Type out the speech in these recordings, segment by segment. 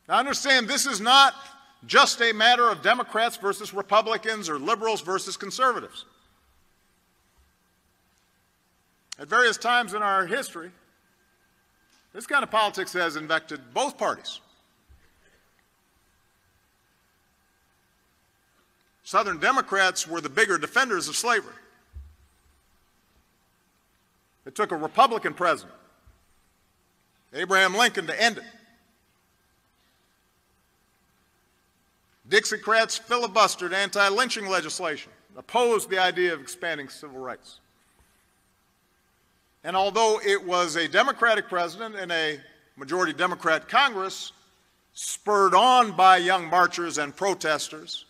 Now understand, this is not just a matter of Democrats versus Republicans or liberals versus conservatives. At various times in our history, this kind of politics has infected both parties. Southern Democrats were the bigger defenders of slavery. It took a Republican president, Abraham Lincoln, to end it. Dixiecrats filibustered anti-lynching legislation, opposed the idea of expanding civil rights. And although it was a Democratic president and a majority Democrat Congress, spurred on by young marchers and protesters,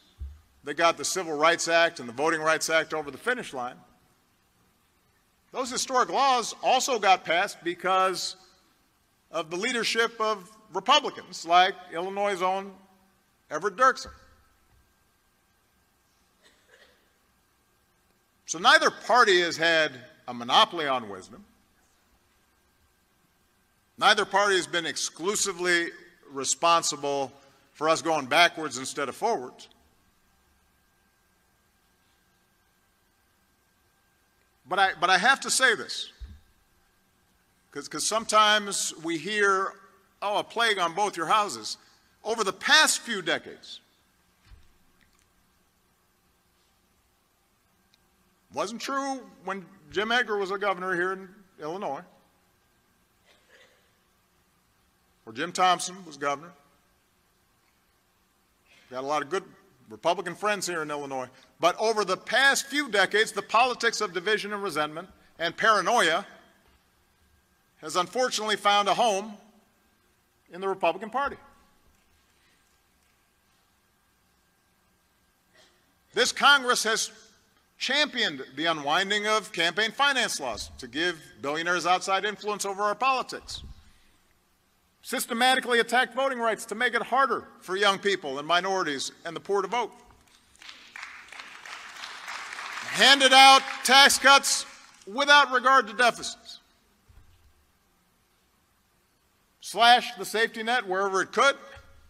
they got the Civil Rights Act and the Voting Rights Act over the finish line. Those historic laws also got passed because of the leadership of Republicans like Illinois' own Everett Dirksen. So neither party has had a monopoly on wisdom. Neither party has been exclusively responsible for us going backwards instead of forwards. But I have to say this, because sometimes we hear, oh, a plague on both your houses. Over the past few decades, wasn't true when Jim Edgar was a governor here in Illinois, or Jim Thompson was governor. Got a lot of good Republican friends here in Illinois. But over the past few decades, the politics of division and resentment and paranoia has unfortunately found a home in the Republican Party. This Congress has championed the unwinding of campaign finance laws to give billionaires outside influence over our politics, systematically attacked voting rights to make it harder for young people and minorities and the poor to vote, handed out tax cuts without regard to deficits, slashed the safety net wherever it could,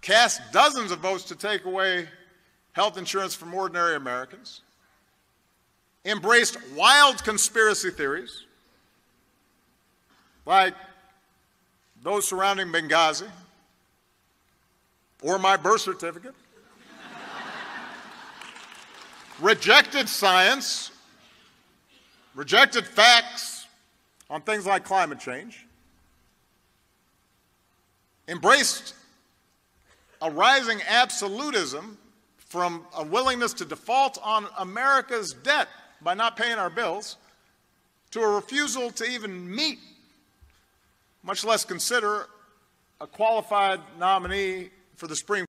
cast dozens of votes to take away health insurance from ordinary Americans, embraced wild conspiracy theories like those surrounding Benghazi or my birth certificate, rejected science, rejected facts on things like climate change, embraced a rising absolutism from a willingness to default on America's debt by not paying our bills to a refusal to even meet, much less consider, a qualified nominee for the Supreme